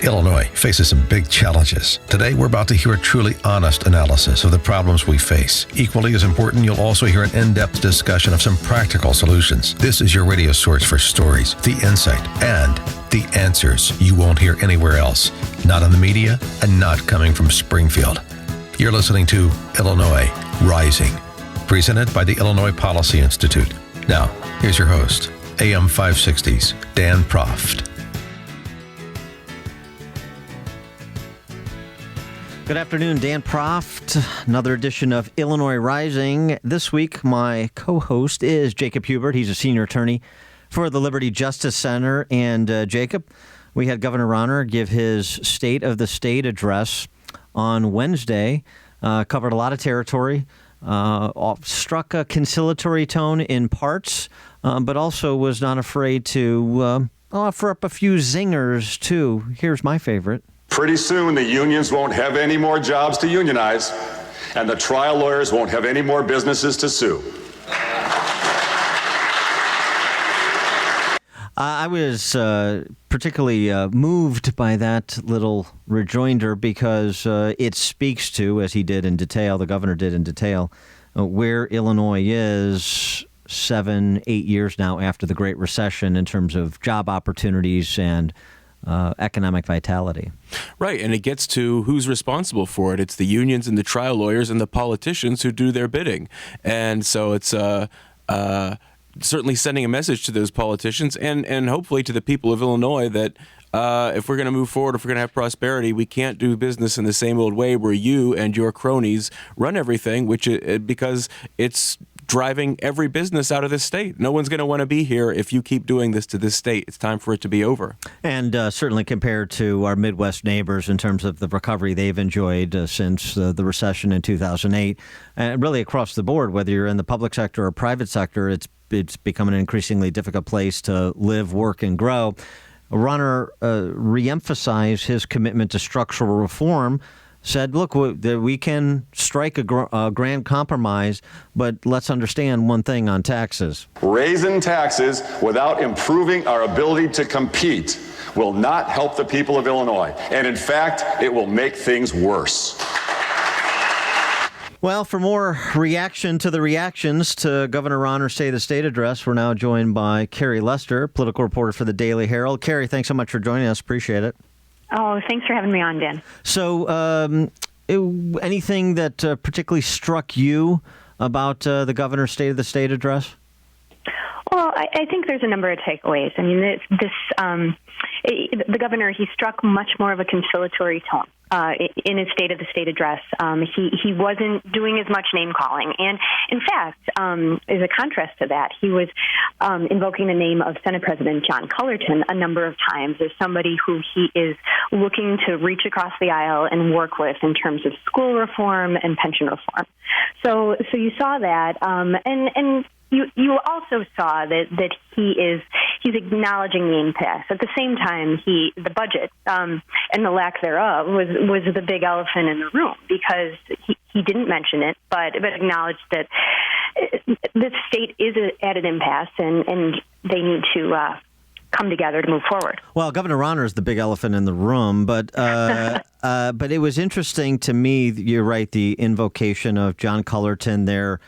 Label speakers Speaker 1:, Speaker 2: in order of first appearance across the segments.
Speaker 1: Illinois faces some big challenges. Today, we're about to hear a truly honest analysis of the problems we face. Equally as important, you'll also hear an in-depth discussion of some practical solutions. This is your radio source for stories, the insight, and the answers you won't hear anywhere else. Not in the media and not coming from Springfield. You're listening to Illinois Rising, presented by the Illinois Policy Institute. Now, here's your host, AM 560's Dan Proft.
Speaker 2: Good afternoon, Dan Proft. Another edition of Illinois Rising. This week, my co-host is Jacob Huebert. He's a senior attorney for the Liberty Justice Center. And Jacob, we had Governor Rauner give his State of the State address on Wednesday. Covered a lot of territory, struck a conciliatory tone in parts, but also was not afraid to offer up a few zingers, too. Here's my favorite.
Speaker 3: Pretty soon, the unions won't have any more jobs to unionize, and the trial lawyers won't have any more businesses to sue.
Speaker 2: I was particularly moved by that little rejoinder because it speaks to, as he did in detail, the governor did in detail, where Illinois is 7-8 years now after the Great Recession in terms of job opportunities and economic vitality.
Speaker 4: Right, and it gets to who's responsible for it. It's the unions and the trial lawyers and the politicians who do their bidding. And so it's certainly sending a message to those politicians and hopefully to the people of Illinois that if we're going to move forward, if we're going to have prosperity, we can't do business in the same old way where you and your cronies run everything, because it's driving every business out of this state. No one's going to want to be here if you keep doing this to this state. It's time for it to be over. And
Speaker 2: certainly compared to our Midwest neighbors in terms of the recovery they've enjoyed since the recession in 2008, and really across the board, whether you're in the public sector or private sector, it's become an increasingly difficult place to live, work, and grow. Rauner reemphasized his commitment to structural reform, said, look, we can strike a grand compromise, but let's understand one thing on taxes.
Speaker 3: Raising taxes without improving our ability to compete will not help the people of Illinois. And in fact, it will make things worse.
Speaker 2: Well, for more reaction to the reactions to Governor Rauner's State of the State address, we're now joined by Carrie Lester, political reporter for the Daily Herald. Carrie, thanks so much for joining us. Appreciate it.
Speaker 5: Oh, thanks for having me on, Dan.
Speaker 2: So anything that particularly struck you about the governor's State of the State address?
Speaker 5: Well, I think there's a number of takeaways. I mean, the governor, he struck much more of a conciliatory tone in his State of the State address. He wasn't doing as much name-calling. And, in fact, as a contrast to that, he was invoking the name of Senate President John Cullerton a number of times as somebody who he is looking to reach across the aisle and work with in terms of school reform and pension reform. So you saw that, and you also saw that he's acknowledging the impasse. At the same time, the budget and the lack thereof was the big elephant in the room, because he didn't mention it, but acknowledged that the state is at an impasse and they need to come together to move forward.
Speaker 2: Well, Governor Rauner is the big elephant in the room, but it was interesting to me, you're right, the invocation of John Cullerton, their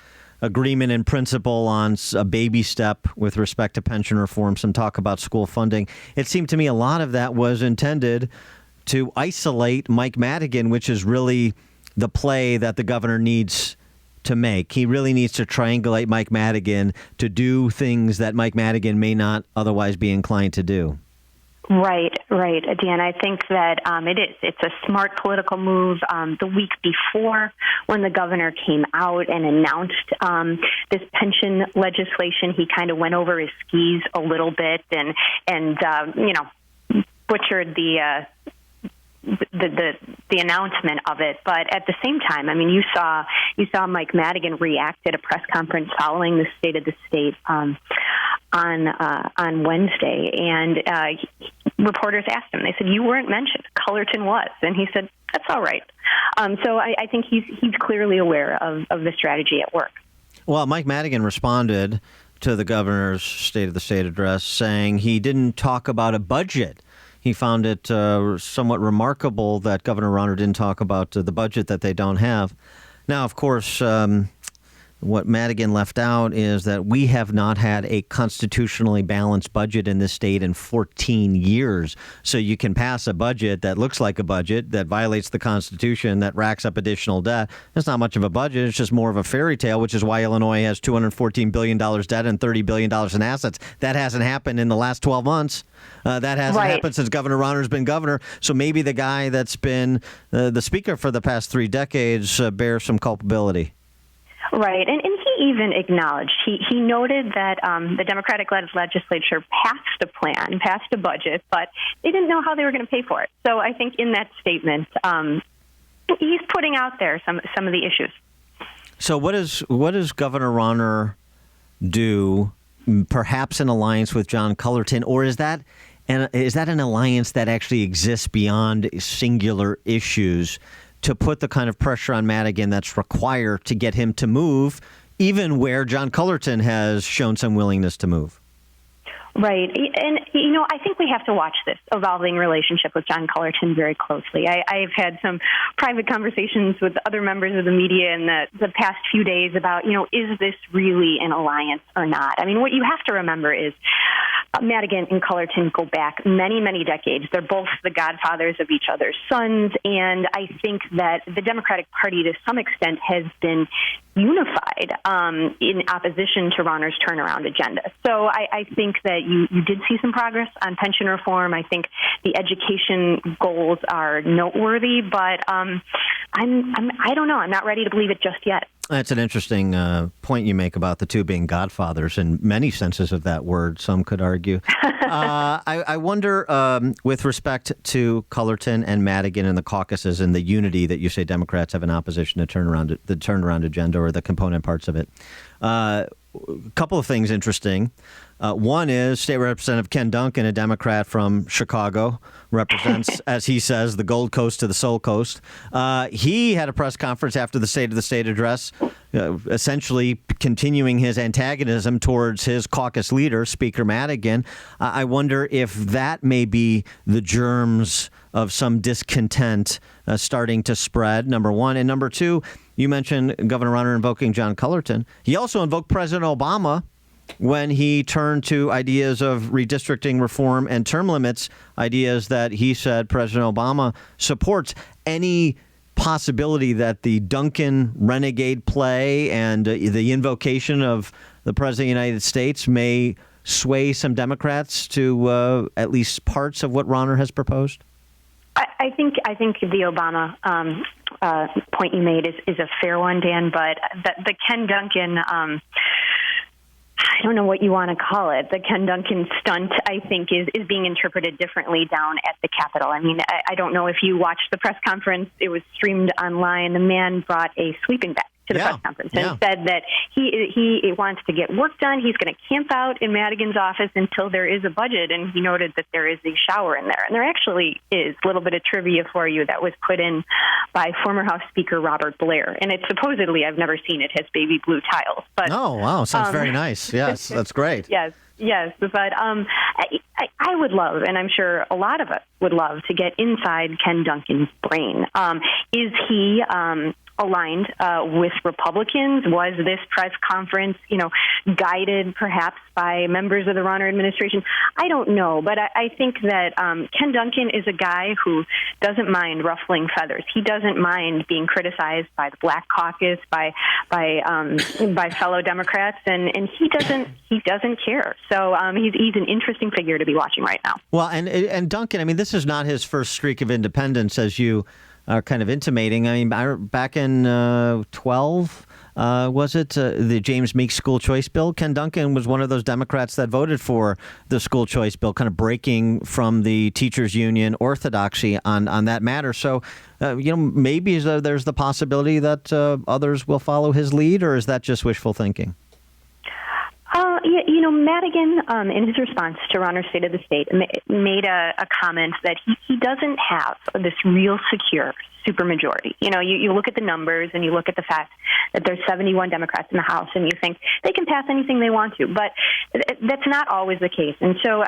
Speaker 2: agreement in principle on a baby step with respect to pension reform, some talk about school funding. It seemed to me a lot of that was intended to isolate Mike Madigan, which is really the play that the governor needs to make. He really needs to triangulate Mike Madigan to do things that Mike Madigan may not otherwise be inclined to do.
Speaker 5: Right, Dan. I think that it's a smart political move. The week before, when the governor came out and announced this pension legislation, he kind of went over his skis a little bit and butchered the announcement of it. But at the same time, I mean, you saw Mike Madigan react at a press conference following the State of the State on Wednesday, and reporters asked him. They said, "You weren't mentioned. Cullerton was," and he said, "That's all right." So I think he's clearly aware of the strategy at work.
Speaker 2: Well, Mike Madigan responded to the governor's State of the State address saying he didn't talk about a budget. he found it somewhat remarkable that Governor Rauner didn't talk about the budget that they don't have. Now, of course, what Madigan left out is that we have not had a constitutionally balanced budget in this state in 14 years. So you can pass a budget that looks like a budget that violates the Constitution, that racks up additional debt. It's not much of a budget. It's just more of a fairy tale, which is why Illinois has $214 billion debt and $30 billion in assets. That hasn't happened in the last 12 months. That hasn't happened since Governor Rauner's been governor. So maybe the guy that's been the speaker for the past 3 decades bears some culpability.
Speaker 5: Right, and he even acknowledged, he noted that the Democratic-led legislature passed a budget, but they didn't know how they were going to pay for it. So I think in that statement, he's putting out there some of the issues.
Speaker 2: So what does Governor Rauner do, perhaps in alliance with John Cullerton, or is that an alliance that actually exists beyond singular issues, to put the kind of pressure on Madigan that's required to get him to move, even where John Cullerton has shown some willingness to move?
Speaker 5: Right. And, I think we have to watch this evolving relationship with John Cullerton very closely. I've had some private conversations with other members of the media in the past few days about, is this really an alliance or not? I mean, what you have to remember is Madigan and Cullerton go back many, many decades. They're both the godfathers of each other's sons, and I think that the Democratic Party, to some extent, has been unified in opposition to Rauner's turnaround agenda. So I think that you did see some progress on pension reform. I think the education goals are noteworthy, but I don't know. I'm not ready to believe it just yet.
Speaker 2: That's an interesting point you make about the two being godfathers in many senses of that word, some could argue. I wonder, with respect to Cullerton and Madigan and the caucuses and the unity that you say Democrats have in opposition to the turnaround agenda or the component parts of it, a couple of things interesting. One is State Representative Ken Duncan, a Democrat from Chicago, represents, as he says, the Gold Coast to the Soul Coast. He had a press conference after the State of the State address, essentially continuing his antagonism towards his caucus leader, Speaker Madigan. I wonder if that may be the germs of some discontent starting to spread, number one. And number two, you mentioned Governor Rauner invoking John Cullerton. He also invoked President Obama when he turned to ideas of redistricting reform and term limits, ideas that he said President Obama supports. Any possibility that the Duncan renegade play and the invocation of the President of the United States may sway some Democrats to at least parts of what Rauner has proposed?
Speaker 5: I think the Obama point you made is a fair one, Dan, but the Ken Duncan I don't know what you want to call it. The Ken Duncan stunt, I think, is being interpreted differently down at the Capitol. I mean, I don't know if you watched the press conference. It was streamed online. The man brought a sleeping bag to the press conference and said that he wants to get work done. He's going to camp out in Madigan's office until there is a budget, and he noted that there is a shower in there. And there actually is a little bit of trivia for you that was put in by former House Speaker Robert Blair. And it supposedly, I've never seen it, has baby blue tiles. But
Speaker 2: oh, wow. Sounds very nice. Yes, that's great.
Speaker 5: Yes, but I would love, and I'm sure a lot of us would love, to get inside Ken Duncan's brain. Is he aligned with Republicans? Was this press conference, guided perhaps by members of the Rauner administration? I don't know, but I think that Ken Duncan is a guy who doesn't mind ruffling feathers. He doesn't mind being criticized by the Black Caucus, by fellow Democrats, and he doesn't care. So he's an interesting figure to be watching right now.
Speaker 2: Well, and Duncan, I mean, this is not his first streak of independence, as you are kind of intimating. I mean, back in 12, was it the James Meeks school choice bill? Ken Duncan was one of those Democrats that voted for the school choice bill, kind of breaking from the teachers union orthodoxy on that matter. So, maybe there's the possibility that others will follow his lead, or is that just wishful thinking?
Speaker 5: Madigan, in his response to Rauner's State of the State, made a comment that he doesn't have this real secure supermajority. You look at the numbers and you look at the fact that there's 71 Democrats in the House, and you think they can pass anything they want to, but that's not always the case. And so,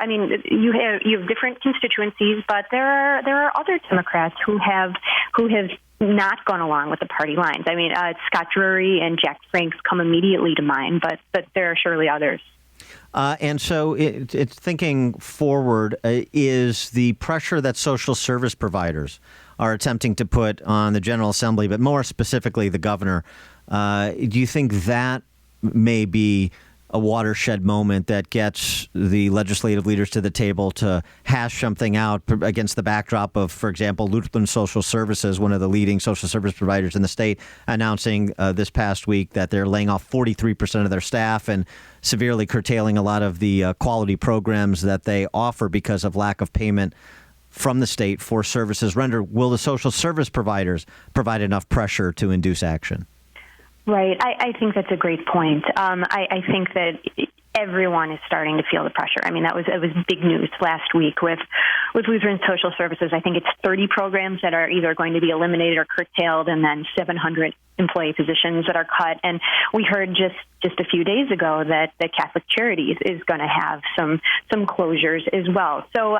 Speaker 5: you have different constituencies, but there are other Democrats who have not gone along with the party lines. Scott Drury and Jack Franks come immediately to mind, but there are surely others.
Speaker 2: And so it's thinking forward, is the pressure that social service providers are attempting to put on the General Assembly, but more specifically the governor, do you think that may be a watershed moment that gets the legislative leaders to the table to hash something out against the backdrop of, for example, Lutheran Social Services, one of the leading social service providers in the state, announcing this past week that they're laying off 43% of their staff and severely curtailing a lot of the quality programs that they offer because of lack of payment from the state for services rendered. Will the social service providers provide enough pressure to induce action?
Speaker 5: Right. I think that's a great point. I think that everyone is starting to feel the pressure. It was big news last week with Lutheran Social Services. I think it's 30 programs that are either going to be eliminated or curtailed, and then 700 employee positions that are cut. And we heard just a few days ago that the Catholic Charities is going to have some closures as well. So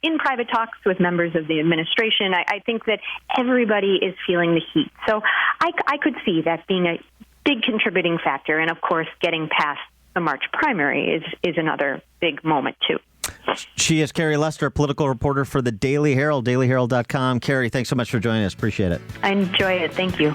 Speaker 5: in private talks with members of the administration, I think that everybody is feeling the heat. So I could see that being a big contributing factor. And, of course, getting past the March primary is another big moment, too.
Speaker 2: She is Carrie Lester, political reporter for the Daily Herald, dailyherald.com. Carrie, thanks so much for joining us. Appreciate it.
Speaker 5: I enjoy it. Thank you.